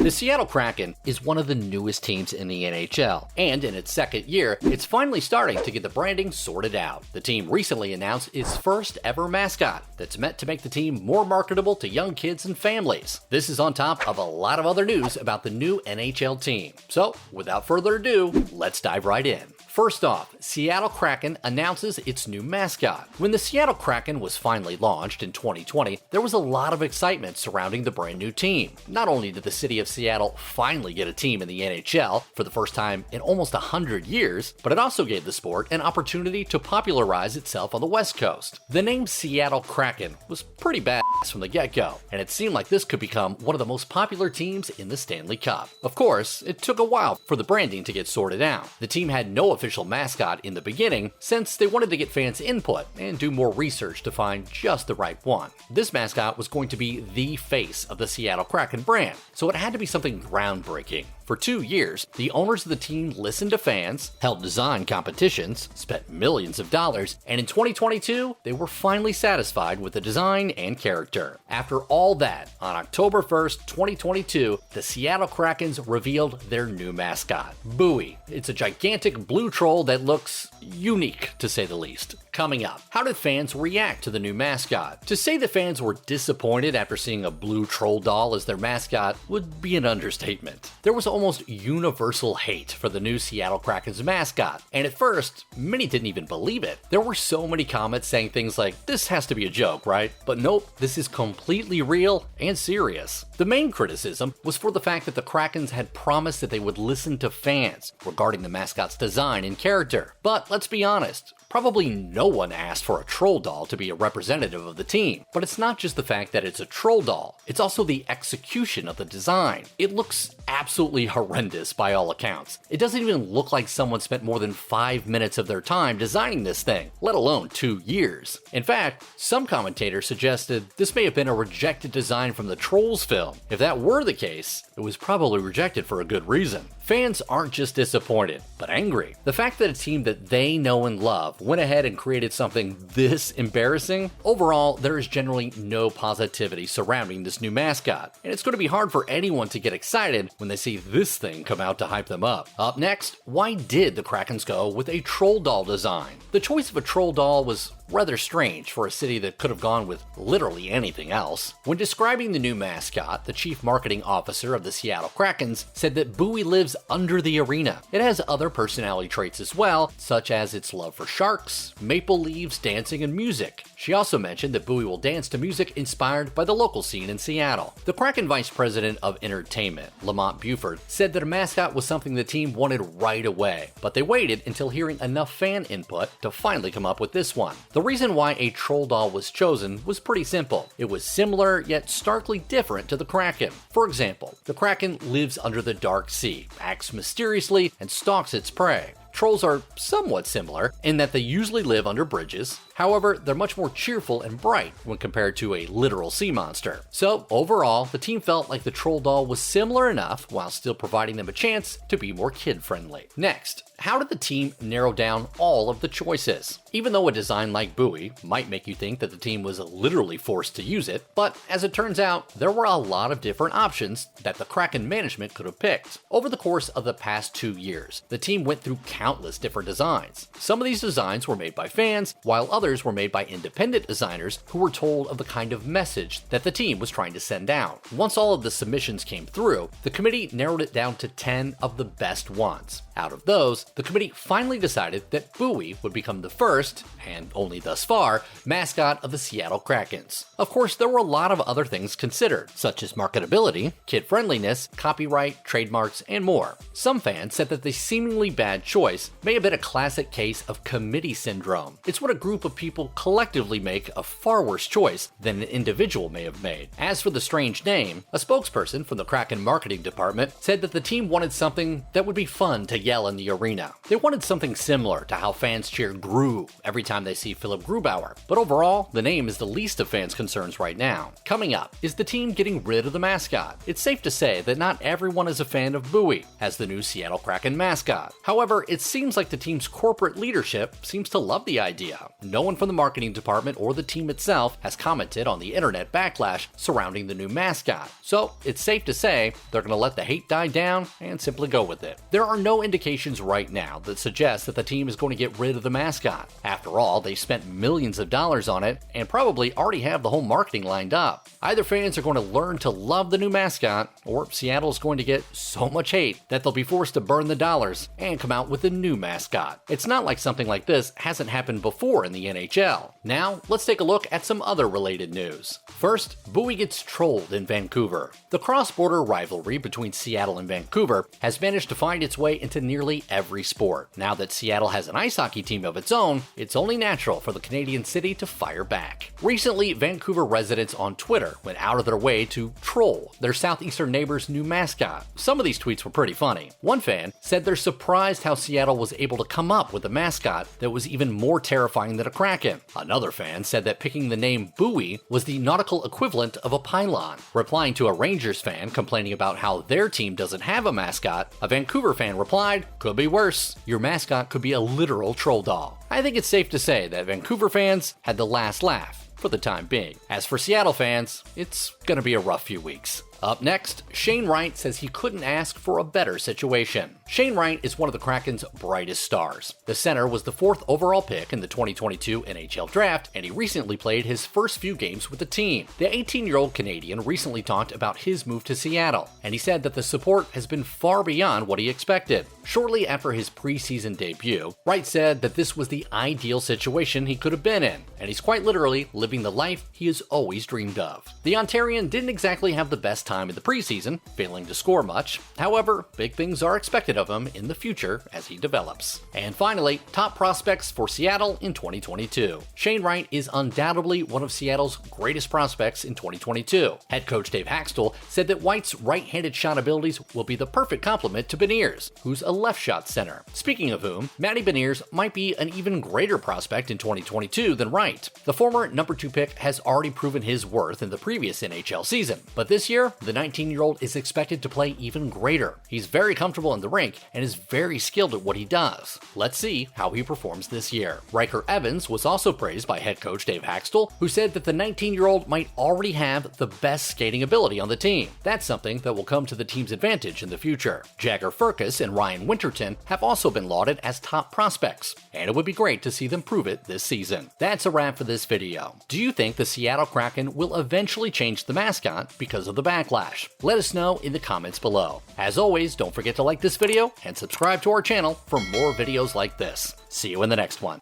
The Seattle Kraken is one of the newest teams in the NHL, and in its second year, it's finally starting to get the branding sorted out. The team recently announced its first ever mascot that's meant to make the team more marketable to young kids and families. This is on top of a lot of other news about the new NHL team. So, without further ado, let's dive right in. First off, Seattle Kraken announces its new mascot. When the Seattle Kraken was finally launched in 2020, there was a lot of excitement surrounding the brand new team. Not only did the city of Seattle finally get a team in the NHL for the first time in almost 100 years, but it also gave the sport an opportunity to popularize itself on the West Coast. The name Seattle Kraken was pretty badass from the get-go, and it seemed like this could become one of the most popular teams in the Stanley Cup. Of course, it took a while for the branding to get sorted out. The team had no official mascot in the beginning, since they wanted to get fans' input and do more research to find just the right one. This mascot was going to be the face of the Seattle Kraken brand, so it had to be something groundbreaking. For 2 years, the owners of the team listened to fans, held design competitions, spent millions of dollars, and in 2022, they were finally satisfied with the design and character. After all that, on October 1st, 2022, the Seattle Krakens revealed their new mascot, Buoy. It's a gigantic blue troll that looks unique, to say the least. Coming up, how did fans react to the new mascot? To say the fans were disappointed after seeing a blue troll doll as their mascot would be an understatement. There was almost universal hate for the new Seattle Kraken's mascot, and at first, many didn't even believe it. There were so many comments saying things like, "This has to be a joke, right?" But nope, this is completely real and serious. The main criticism was for the fact that the Krakens had promised that they would listen to fans regarding the mascot's design and character. But let's be honest, probably no one asked for a troll doll to be a representative of the team. But it's not just the fact that it's a troll doll, it's also the execution of the design. It looks absolutely horrendous by all accounts. It doesn't even look like someone spent more than 5 minutes of their time designing this thing, let alone 2 years. In fact, some commentators suggested this may have been a rejected design from the Trolls film. If that were the case, it was probably rejected for a good reason. Fans aren't just disappointed, but angry. The fact that a team that they know and love went ahead and created something this embarrassing, overall, there is generally no positivity surrounding this new mascot, and it's going to be hard for anyone to get excited when they see this thing come out to hype them up. Up next, why did the Krakens go with a troll doll design? The choice of a troll doll was rather strange for a city that could have gone with literally anything else. When describing the new mascot, the chief marketing officer of the Seattle Krakens said that Buoy lives under the arena. It has other personality traits as well, such as its love for sharks, maple leaves, dancing, and music. She also mentioned that Buoy will dance to music inspired by the local scene in Seattle. The Kraken vice president of entertainment, Lamont Buford, said that a mascot was something the team wanted right away, but they waited until hearing enough fan input to finally come up with this one. The reason why a troll doll was chosen was pretty simple. It was similar yet starkly different to the Kraken. For example, the Kraken lives under the dark sea, acts mysteriously, and stalks its prey. Trolls are somewhat similar in that they usually live under bridges. However, they're much more cheerful and bright when compared to a literal sea monster. So overall, the team felt like the troll doll was similar enough while still providing them a chance to be more kid-friendly. Next, how did the team narrow down all of the choices? Even though a design like Buoy might make you think that the team was literally forced to use it, but as it turns out, there were a lot of different options that the Kraken management could have picked. Over the course of the past 2 years, the team went through countless different designs. Some of these designs were made by fans, while others were made by independent designers who were told of the kind of message that the team was trying to send out. Once all of the submissions came through, the committee narrowed it down to 10 of the best ones. Out of those, the committee finally decided that Buoy would become the first, and only thus far, mascot of the Seattle Krakens. Of course, there were a lot of other things considered, such as marketability, kid-friendliness, copyright, trademarks, and more. Some fans said that the seemingly bad choice may have been a classic case of committee syndrome. It's when a group of people collectively make a far worse choice than an individual may have made. As for the strange name, a spokesperson from the Kraken marketing department said that the team wanted something that would be fun to yell in the arena. They wanted something similar to how fans cheer "Gru" every time they see Philipp Grubauer, but overall, the name is the least of fans' concerns right now. Coming up, is the team getting rid of the mascot? It's safe to say that not everyone is a fan of Buoy as the new Seattle Kraken mascot. However, it's it seems like the team's corporate leadership seems to love the idea. No one from the marketing department or the team itself has commented on the internet backlash surrounding the new mascot, so it's safe to say they're going to let the hate die down and simply go with it. There are no indications right now that suggest that the team is going to get rid of the mascot. After all, they spent millions of dollars on it and probably already have the whole marketing lined up. Either fans are going to learn to love the new mascot, or Seattle's going to get so much hate that they'll be forced to burn the dollars and come out with a new mascot. It's not like something like this hasn't happened before in the NHL. Now, let's take a look at some other related news. First, Buoy gets trolled in Vancouver. The cross-border rivalry between Seattle and Vancouver has managed to find its way into nearly every sport. Now that Seattle has an ice hockey team of its own, it's only natural for the Canadian city to fire back. Recently, Vancouver residents on Twitter went out of their way to troll their southeastern neighbor's new mascot. Some of these tweets were pretty funny. One fan said they're surprised how Seattle was able to come up with a mascot that was even more terrifying than a Kraken. Another fan said that picking the name Buoy was the nautical equivalent of a pylon. Replying to a Rangers fan complaining about how their team doesn't have a mascot, a Vancouver fan replied, "Could be worse. Your mascot could be a literal troll doll." I think it's safe to say that Vancouver fans had the last laugh for the time being. As for Seattle fans, it's gonna be a rough few weeks. Up next, Shane Wright says he couldn't ask for a better situation. Shane Wright is one of the Kraken's brightest stars. The center was the 4th overall pick in the 2022 NHL Draft, and he recently played his first few games with the team. The 18-year-old Canadian recently talked about his move to Seattle, and he said that the support has been far beyond what he expected. Shortly after his preseason debut, Wright said that this was the ideal situation he could have been in, and he's quite literally living the life he has always dreamed of. The Ontarian didn't exactly have the best time in the preseason, failing to score much. However, big things are expected of him in the future as he develops. And finally, top prospects for Seattle in 2022. Shane Wright is undoubtedly one of Seattle's greatest prospects in 2022. Head coach Dave Haxtell said that White's right-handed shot abilities will be the perfect complement to Beniers, who's a left shot center. Speaking of whom, Matty Beniers might be an even greater prospect in 2022 than Wright. The former number 2 pick has already proven his worth in the previous NHL season, but this year, the 19-year-old is expected to play even greater. He's very comfortable in the rink and is very skilled at what he does. Let's see how he performs this year. Riker Evans was also praised by head coach Dave Haxtell, who said that the 19-year-old might already have the best skating ability on the team. That's something that will come to the team's advantage in the future. Jagger Firkus and Ryan Winterton have also been lauded as top prospects, and it would be great to see them prove it this season. That's a wrap for this video. Do you think the Seattle Kraken will eventually change the mascot because of the backlash? Let us know in the comments below. As always, don't forget to like this video and subscribe to our channel for more videos like this. See you in the next one.